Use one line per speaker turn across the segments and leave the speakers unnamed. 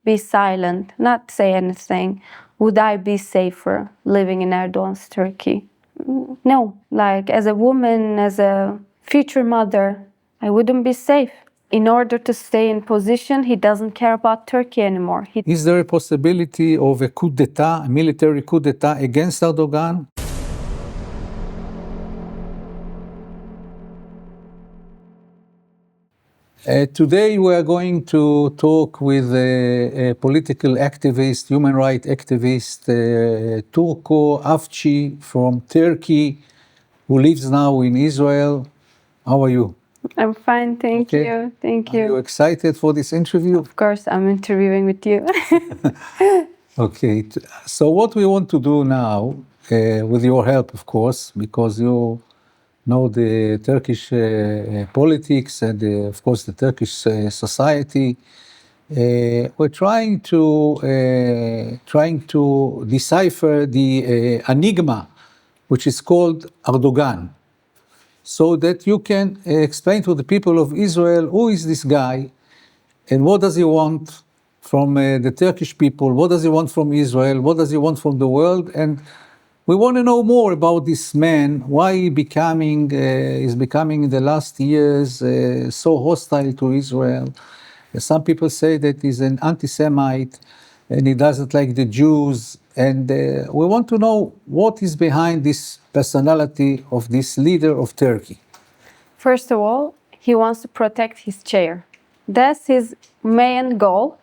be silent, not say anything, would I be safer living in Erdogan's Turkey? No. Like, as a woman, as a future mother, I wouldn't be safe. In order to stay in position, he doesn't care about Turkey anymore.
Is there a possibility of a coup d'etat, a military coup d'etat against Erdogan? Today we are going to talk with a political activist, human rights activist, Türkü Avcı from Turkey, who lives now in Israel. How are you?
I'm fine, thank you. Thank you.
Are you excited for this interview?
Of course, I'm interviewing with you.
Okay, so what we want to do now, with your help, of course, because you know the Turkish politics and, of course, the Turkish society, we're trying to decipher the enigma, which is called Erdogan, so that you can explain to the people of Israel who is this guy and what does he want from the Turkish people, what does he want from Israel, what does he want from the world, and we want to know more about this man, why he is becoming in the last years so hostile to Israel. Some people say that he's an anti-Semite and he doesn't like the Jews, and we want to know what is behind this personality of this leader of Turkey.
First of all, he wants to protect his chair. That's his main goal,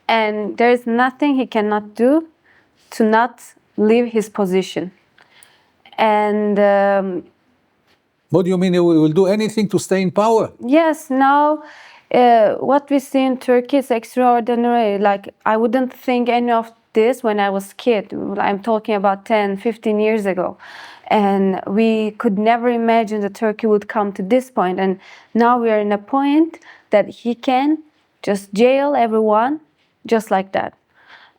and there is nothing he cannot do to not leave his position. And
what do you mean he will do anything to stay in power?
Yes, now what we see in Turkey is extraordinary. Like, I wouldn't think any of this when I was a kid. I'm talking about 10, 15 years ago. And we could never imagine that Turkey would come to this point. And now we are in a point that he can just jail everyone just like that.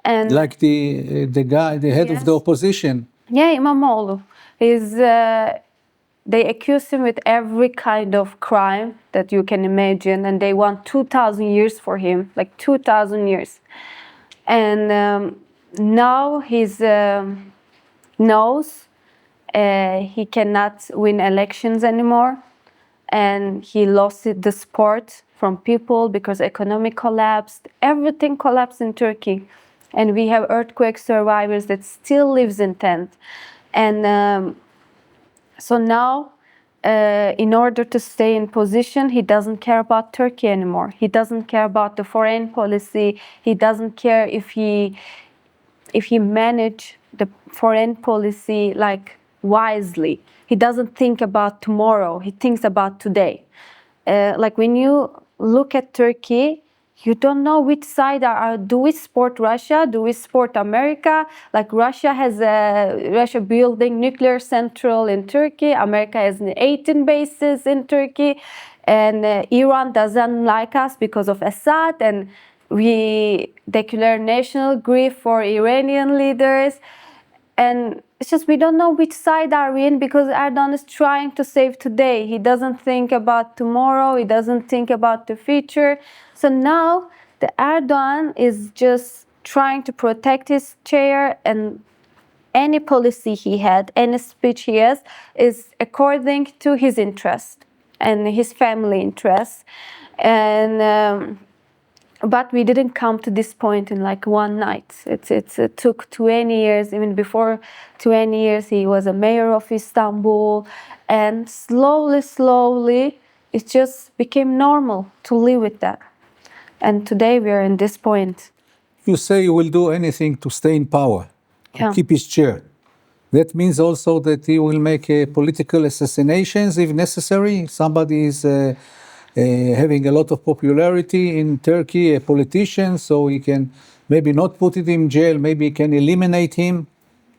And
like the guy, the head of the opposition.
Yeah, İmamoğlu. They accuse him with every kind of crime that you can imagine, and they want 2,000 years for him, like 2,000 years. And now he knows he cannot win elections anymore, and he lost the support from people because economy collapsed. Everything collapsed in Turkey. And we have earthquake survivors that still lives in tent. And so now, in order to stay in position, he doesn't care about Turkey anymore. He doesn't care about the foreign policy. He doesn't care if he manage the foreign policy like wisely. He doesn't think about tomorrow. He thinks about today. Like, when you look at Turkey, you don't know which side do we support Russia? Do we support America? Like, Russia building nuclear central in Turkey. America has 18 bases in Turkey, and Iran doesn't like us because of Assad, and we declare national grief for Iranian leaders. And it's just, we don't know which side are we in, because Erdogan is trying to save today. He doesn't think about tomorrow. He doesn't think about the future. So now the Erdogan is just trying to protect his chair, and any policy he had, any speech he has, is according to his interest and his family interests. And but we didn't come to this point in like one night. It took 20 years. Even before 20 years, he was a mayor of Istanbul, and slowly, it just became normal to live with that. And today we are in this point.
You say you will do anything to stay in power, to keep his chair. That means also that he will make political assassinations if necessary. Somebody is having a lot of popularity in Turkey, a politician, so he can maybe not put it in jail, maybe he can eliminate him.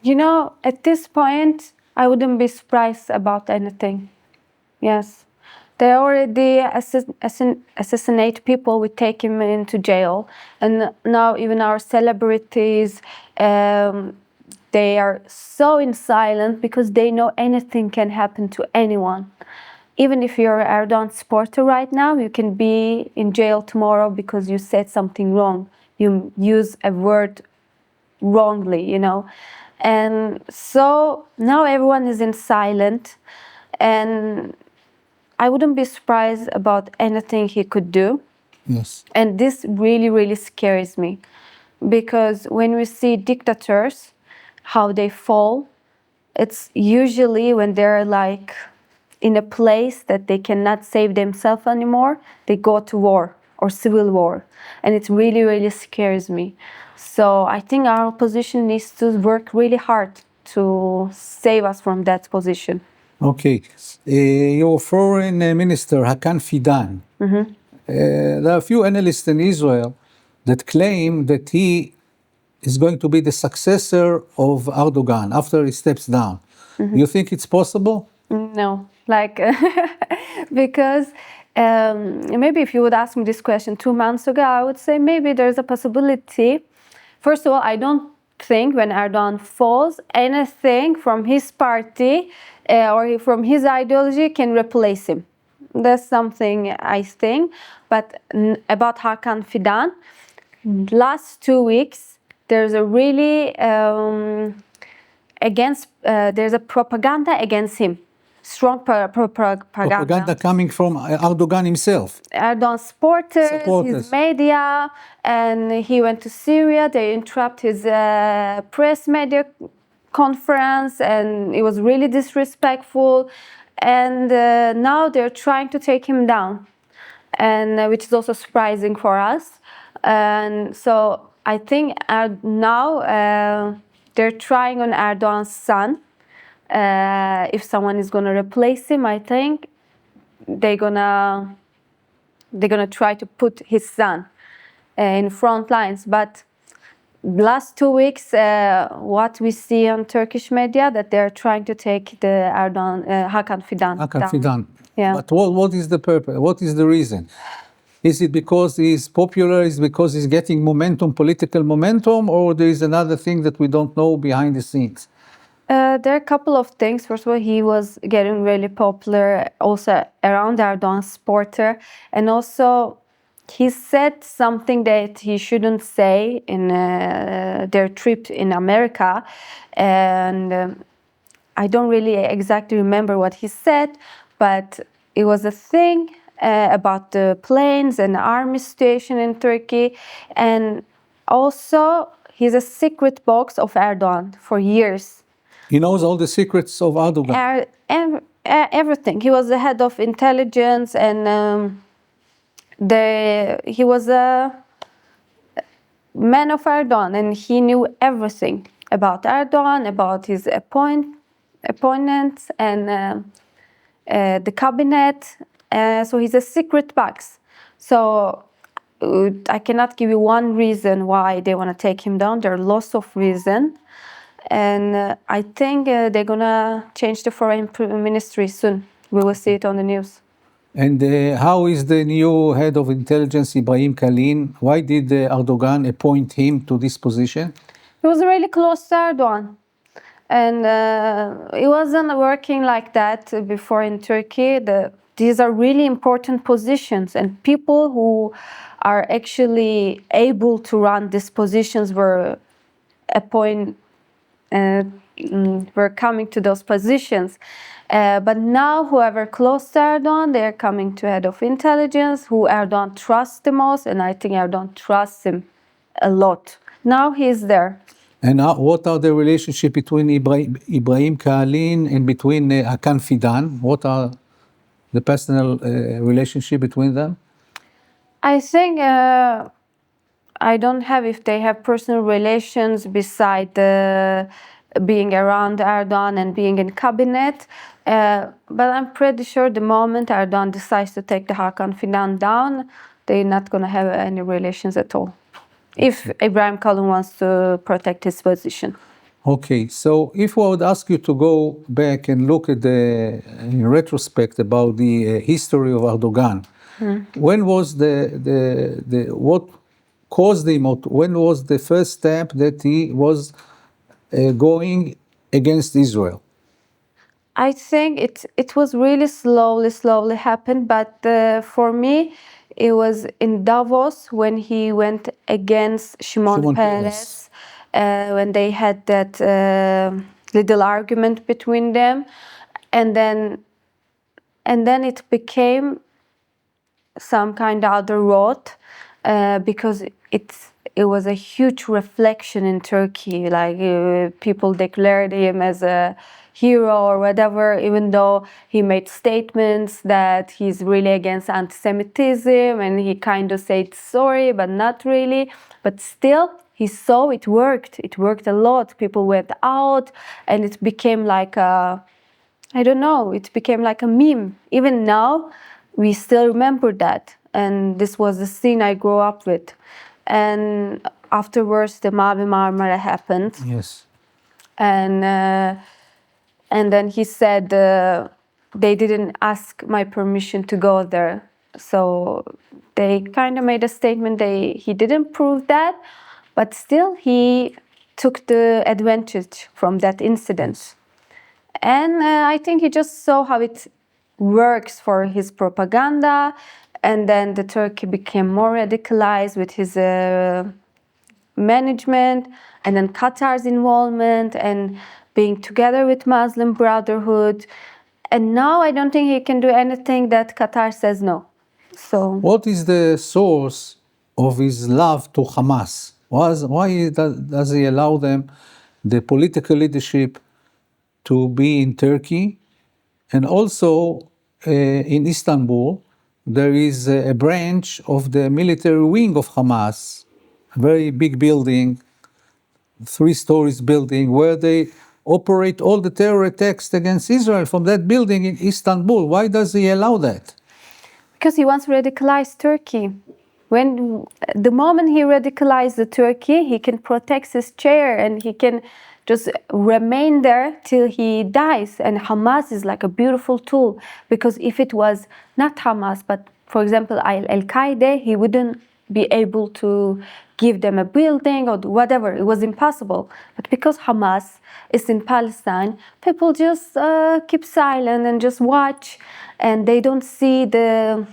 You know, at this point, I wouldn't be surprised about anything. Yes. They already assassinate people, we take him into jail. And now even our celebrities, they are so in silence because they know anything can happen to anyone. Even if you're an Erdogan supporter right now, you can be in jail tomorrow because you said something wrong. you use a word wrongly, you know. And so now everyone is in silent, and I wouldn't be surprised about anything he could do.
Yes.
And this really, really scares me, because when we see dictators, how they fall, it's usually when they're like in a place that they cannot save themselves anymore, they go to war or civil war. And it really, really scares me. So I think our opposition needs to work really hard to save us from that position.
Okay. Your foreign minister, Hakan Fidan, there are a few analysts in Israel that claim that he is going to be the successor of Erdogan after he steps down. You think it's possible?
No, like, because maybe if you would ask me this question 2 months ago, I would say maybe there's a possibility. First of all, I don't think when Erdogan falls, anything from his party or from his ideology can replace him. That's something I think. But about Hakan Fidan, last 2 weeks, there's a really there's a propaganda against him. Strong
Propaganda coming from Erdogan himself.
Erdogan supporters, his media, and he went to Syria. They interrupted his press media conference, and it was really disrespectful. And now they're trying to take him down, and which is also surprising for us. And so I think now they're trying on Erdogan's son. If someone is gonna replace him, I think they're gonna try to put his son in front lines. But last 2 weeks, what we see on Turkish media, that they're trying to take the Erdogan Hakan Fidan down. Yeah.
But what is the purpose? What is the reason? Is it because he's popular? Is it because he's getting momentum, political momentum, or there is another thing that we don't know behind the scenes?
There are a couple of things. First of all, he was getting really popular also around Erdogan's supporter. And also, he said something that he shouldn't say in their trip in America. And I don't really exactly remember what he said, but it was a thing about the planes and the army situation in Turkey. And also, he's a secret box of Erdogan for years.
He knows all the secrets of Erdogan.
Everything. He was the head of intelligence, and he was a man of Erdogan, and he knew everything about Erdogan, about his appointments, and the cabinet. So he's a secret box. So I cannot give you one reason why they want to take him down. There are lots of reasons. And I think they're going to change the foreign ministry soon. We will see it on the news.
And how is the new head of intelligence, Ibrahim Kalin? Why did Erdogan appoint him to this position?
He was really close to Erdogan. And it wasn't working like that before in Turkey. These are really important positions. And people who are actually able to run these positions were were coming to those positions. But now whoever close to Erdogan, they're coming to head of intelligence, who Erdogan trusts the most, and I think Erdogan trusts him a lot. Now he's there.
And what are the relationship between Ibrahim Kalin and between Hakan Fidan? What are the personal relationship between them?
I think I don't have if they have personal relations beside being around Erdogan and being in cabinet. But I'm pretty sure the moment Erdogan decides to take the Hakan Fidan down, they're not going to have any relations at all. If Ibrahim Kalin wants to protect his position.
Okay, so if I would ask you to go back and look at in retrospect about the history of Erdogan, when was what caused him, or when was the first step that he was going against Israel?
I think it was really slowly happened, but for me, it was in Davos when he went against Shimon
Shimon
Peres, when they had that little argument between them, and then it became some kind of other road, because it was a huge reflection in Turkey. Like people declared him as a hero or whatever, even though he made statements that he's really against anti-Semitism, and he kind of said sorry, but not really. But still, he saw it worked. It worked a lot. People went out, and it became like a, I don't know, it became like a meme. Even now, we still remember that. And this was the scene I grew up with. And afterwards, the Mavi Marmara happened.
Yes.
And then he said they didn't ask my permission to go there. So they kind of made a statement. He didn't prove that, but still he took the advantage from that incident. And I think he just saw how it works for his propaganda. And then the Turkey became more radicalized with his management, and then Qatar's involvement and being together with Muslim Brotherhood. And now I don't think he can do anything that Qatar says no. So
What is the source of his love to Hamas? Why does he allow them, the political leadership, to be in Turkey? And also in Istanbul, there is a branch of the military wing of Hamas, a very big building, 3 stories building, where they operate all the terror attacks against Israel from that building in Istanbul. Why does he allow that?
because he wants to radicalize Turkey. When the moment he radicalizes the Turkey, he can protect his chair and he can just remain there till he dies. And Hamas is like a beautiful tool, because if it was not Hamas, but for example Al-Qaeda, he wouldn't be able to give them a building or whatever. It was impossible. But because Hamas is in Palestine, people just keep silent and just watch, and they don't see the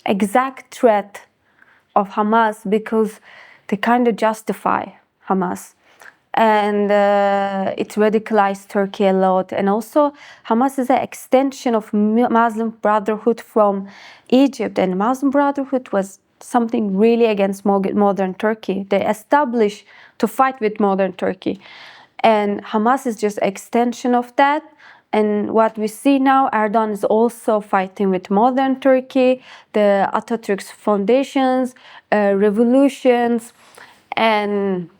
exact threat of Hamas because they kind of justify Hamas. And it radicalized Turkey a lot. And also, Hamas is an extension of Muslim Brotherhood from Egypt. And Muslim Brotherhood was something really against modern Turkey. They established to fight with modern Turkey. And Hamas is just an extension of that. And what we see now, Erdogan is also fighting with modern Turkey, the Atatürk's foundations, revolutions, and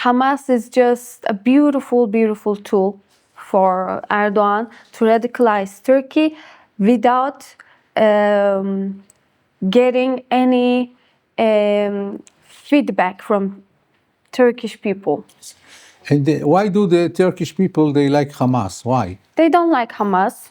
Hamas is just a beautiful, beautiful tool for Erdogan to radicalize Turkey without getting any feedback from Turkish people.
And why do the Turkish people, they like Hamas? Why?
They don't like Hamas.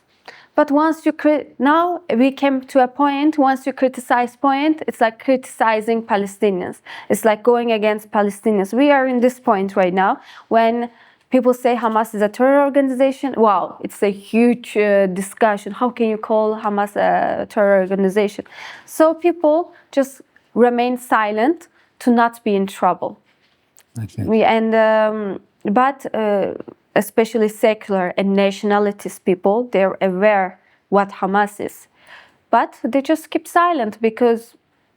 But once you now we came to a point, once you criticize point, it's like criticizing Palestinians. It's like going against Palestinians. We are in this point right now when people say Hamas is a terror organization. Wow, it's a huge discussion. How can you call Hamas a terror organization? So people just remain silent to not be in trouble.
Okay.
But especially secular and nationalist people, they're aware what Hamas is. But they just keep silent because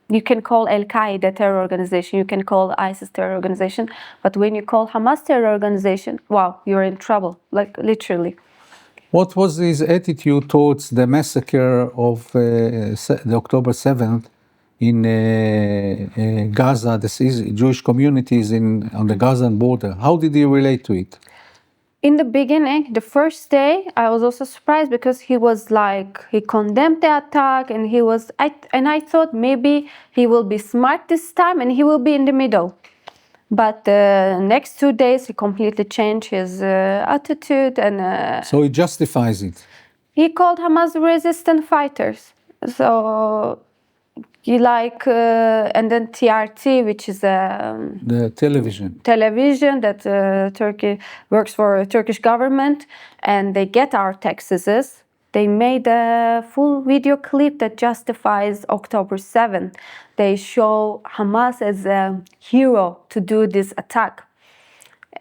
you can call Al-Qaeda a terror organization, you can call ISIS terror organization, but when you call Hamas terror organization, wow, you're in trouble, like literally.
What was his attitude towards the massacre of the October 7th in Gaza, the Jewish communities on the Gazan border? How did he relate to it?
In the beginning, the first day, I was also surprised because he was like, he condemned the attack and I thought maybe he will be smart this time and he will be in the middle. But the next 2 days, he completely changed his attitude and...
So he justifies it.
He called Hamas resistant fighters. So... and then TRT, which is
the
television that Turkey works for Turkish government, and they get our taxes. They made a full video clip that justifies October 7th. They show Hamas as a hero to do this attack.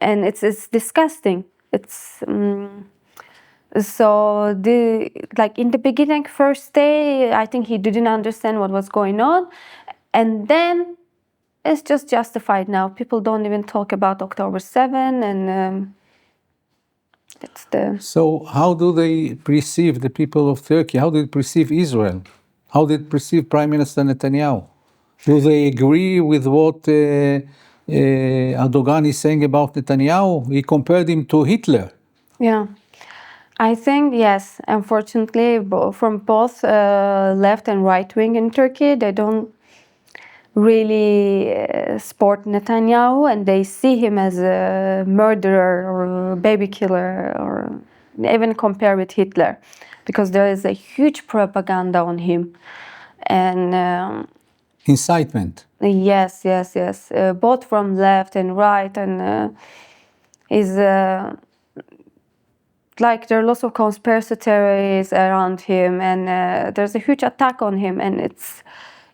And it's disgusting. It's so in the beginning, first day, I think he didn't understand what was going on, and then it's just justified now. People don't even talk about October 7, and it's the.
So, how do they perceive the people of Turkey? How do they perceive Israel? How do they perceive Prime Minister Netanyahu? Do they agree with what Erdogan is saying about Netanyahu? He compared him to Hitler.
Yeah. I think, yes, unfortunately, from both left and right wing in Turkey, they don't really support Netanyahu, and they see him as a murderer or a baby killer, or even compare with Hitler, because there is a huge propaganda on him. And
incitement.
Yes. Both from left and right, and is there are lots of conspiracy theories around him, and there's a huge attack on him, and it's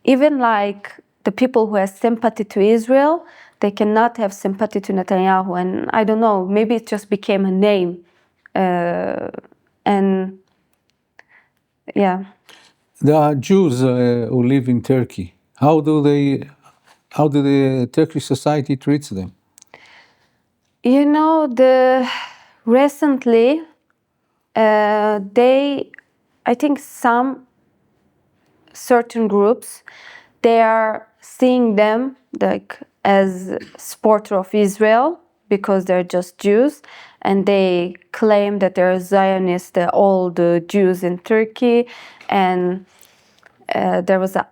even like the people who have sympathy to Israel, they cannot have sympathy to Netanyahu, and I don't know, maybe it just became a name, and yeah.
There are Jews who live in Turkey. How do the Turkish society treats them?
You know, recently, I think some certain groups, they are seeing them like as supporter of Israel because they're just Jews, and they claim that they're Zionists, all the Jews in Turkey, and there was an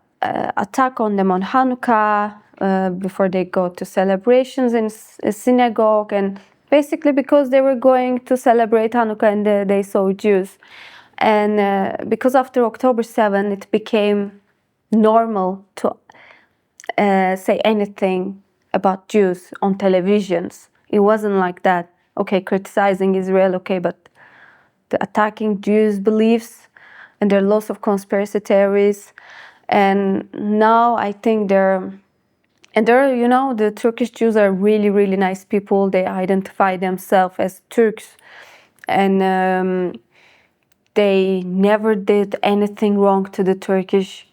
attack on them on Hanukkah before they go to celebrations in a synagogue, and basically because they were going to celebrate Hanukkah and they saw Jews. And because after October 7, it became normal to say anything about Jews on televisions. It wasn't like that. Okay, criticizing Israel, okay, but the attacking Jews' beliefs, and there are lots of conspiracy theories. And now I think the Turkish Jews are really, really nice people. They identify themselves as Turks, and they never did anything wrong to the Turkish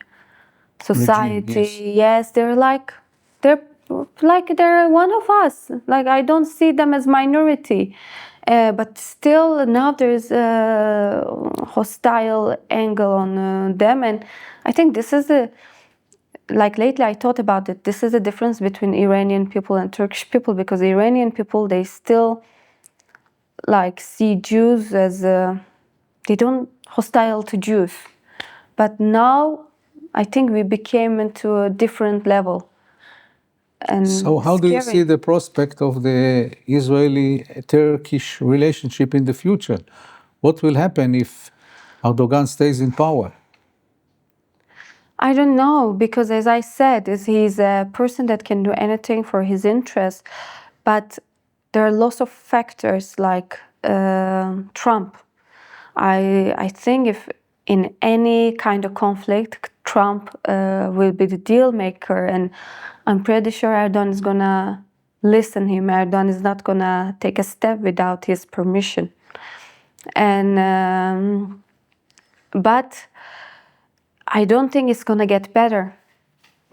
society.
Regime,
yes, they're one of us. Like, I don't see them as minority, but still now there's a hostile angle on them, and I think this is lately I thought about it. This is the difference between Iranian people and Turkish people, because Iranian people, they still see Jews as they don't hostile to Jews, but now I think we became into a different level. And
so how do you see the prospect of the Israeli-Turkish relationship in the future? What will happen if Erdogan stays in power?
I don't know, because as I said, he's a person that can do anything for his interest, but there are lots of factors like Trump. I think if in any kind of conflict, Trump will be the deal maker, and I'm pretty sure Erdogan is gonna listen him. Erdogan is not gonna take a step without his permission. And but I don't think it's gonna get better,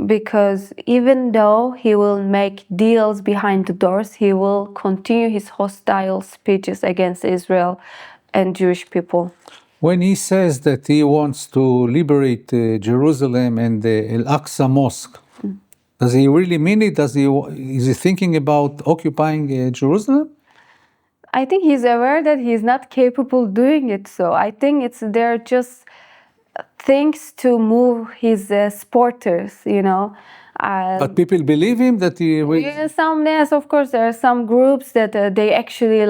because even though he will make deals behind the doors, he will continue his hostile speeches against Israel and Jewish people.
When he says that he wants to liberate Jerusalem and the Al-Aqsa Mosque, does he really mean it? Is he thinking about occupying Jerusalem?
I think he's aware that he's not capable of doing it. So I think they're just things to move his supporters,
But people believe him that he will...
Yes, of course, there are some groups that they actually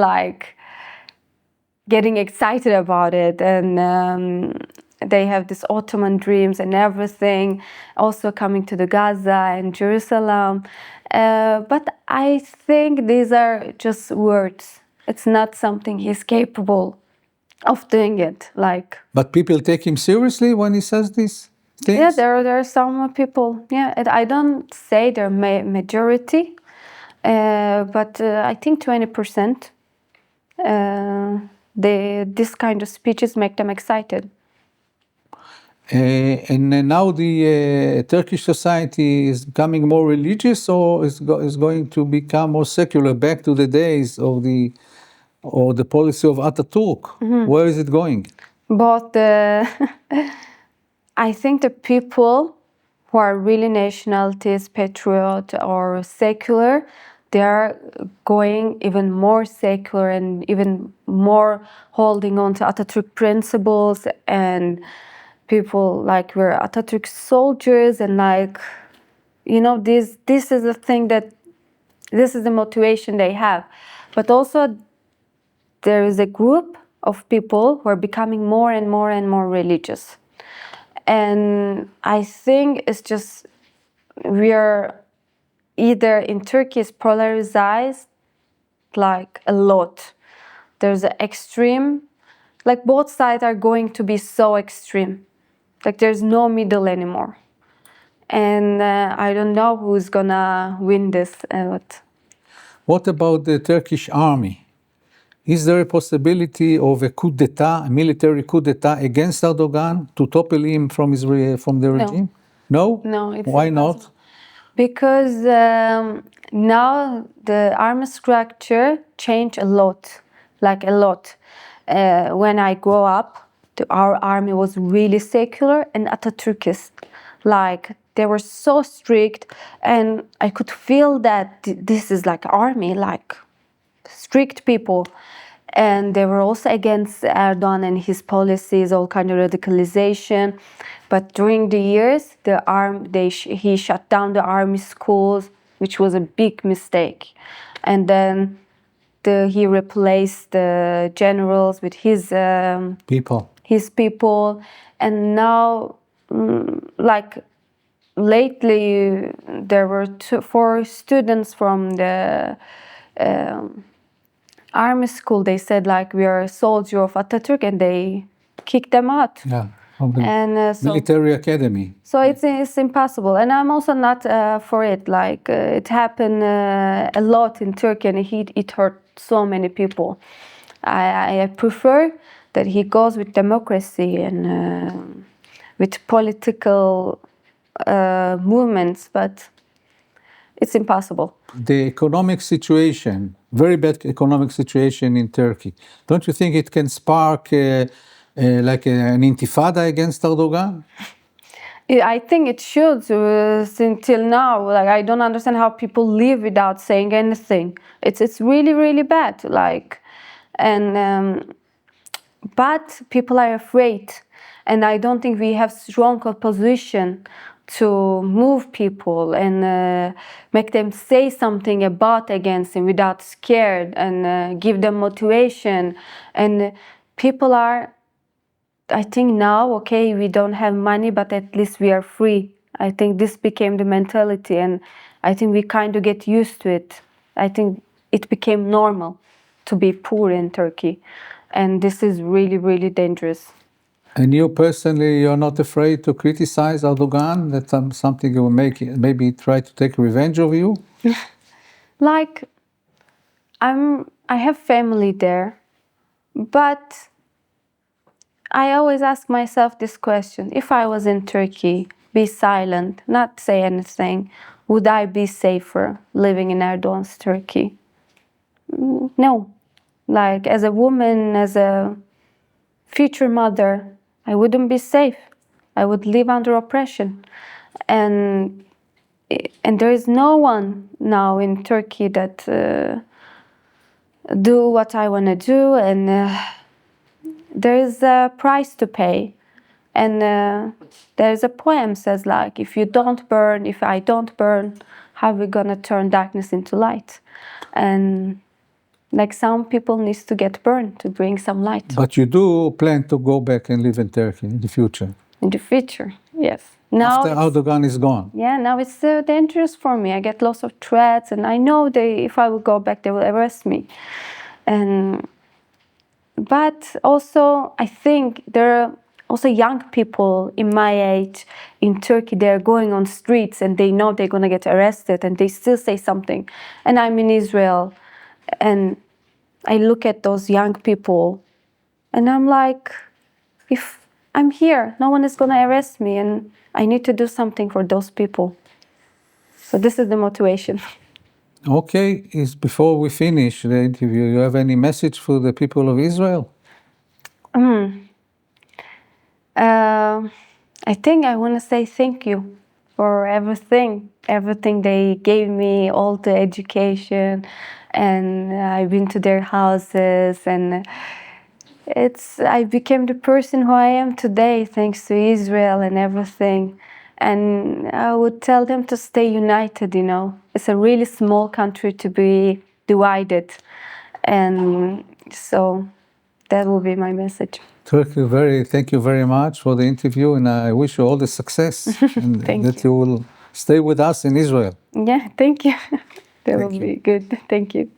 getting excited about it, and they have this Ottoman dreams and everything, also coming to the Gaza and Jerusalem. But I think these are just words. It's not something he's capable of doing it. Like,
But people take him seriously when he says these things?
yeah, there are some people. Yeah, I don't say they're majority, but I think 20%. This kind of speeches make them excited.
And now the Turkish society is becoming more religious, or is going to become more secular, back to the days of the policy of Ataturk? Where is it going?
But I think the people who are really nationalists, patriot, or secular, they are going even more secular and even more holding on to Atatürk principles, and people like we're Atatürk soldiers, and like, you know, this is the thing that this is the motivation they have. But also there is a group of people who are becoming more and more and more religious. And I think it's just we are either in Turkey is polarized like a lot. There's an extreme, like both sides are going to be so extreme. Like there's no middle anymore. And I don't know who's gonna win this.
What about the Turkish army? Is there a possibility of a coup d'etat, a military coup d'etat against Erdogan to topple him from the regime? No?
No, it's
Why
impossible.
not?
Because now the army structure changed a lot, like a lot. When I grew up, our army was really secular and Atatürkist. Like they were so strict, and I could feel that this is like army, like strict people. And they were also against Erdogan and his policies, all kind of radicalization. But during the years, he shut down the army schools, which was a big mistake. And then he replaced the generals with his people. And now, like lately, there were 4 students from the army school. They said like we are a soldier of Atatürk, and they kicked them out.
Yeah, from the
And
military academy.
so it's impossible, and I'm also not for it. Like it happened a lot in Turkey, and it hurt so many people. I prefer that he goes with democracy and with political movements, but it's impossible.
The economic situation, very bad economic situation in Turkey. Don't you think it can spark like an intifada against Erdogan?
I think it should. Until now, like I don't understand how people live without saying anything. It's really really bad. Like, and but people are afraid, and I don't think we have strong opposition to move people and make them say something against him without scared, and give them motivation. And people are, I think now, okay, we don't have money, but at least we are free. I think this became the mentality, and I think we kind of get used to it. I think it became normal to be poor in Turkey, and this is really, really dangerous.
And you personally, you're not afraid to criticize Erdogan? That something will maybe try to take revenge of you?
Like, I have family there, but I always ask myself this question: if I was in Turkey, be silent, not say anything, would I be safer living in Erdogan's Turkey? No. Like, as a woman, as a future mother, I wouldn't be safe. I would live under oppression. And there is no one now in Turkey that do what I want to do, and there is a price to pay. And there's a poem says like, if I don't burn, how are we gonna turn darkness into light? And like some people needs to get burned to bring some light.
But you do plan to go back and live in Turkey in the future?
In the future, yes. Now
after Erdogan is gone?
Yeah, now it's dangerous for me. I get lots of threats, and I know if I will go back, they will arrest me. And but also I think there are also young people in my age in Turkey. They're going on streets and they know they're gonna get arrested, and they still say something. And I'm in Israel, and I look at those young people, and I'm like, if I'm here, no one is gonna arrest me, and I need to do something for those people. So this is the motivation.
Okay, before we finish the interview, you have any message for the people of Israel?
I think I want to say thank you for everything they gave me, all the education, and I've been to their houses, and I became the person who I am today thanks to Israel and everything. And I would tell them to stay united, you know. It's a really small country to be divided. And so that will be my message.
Thank you very much for the interview, and I wish you all the success and that you will stay with us in Israel.
Yeah, thank you. That will
Thank you.
be good. Thank you.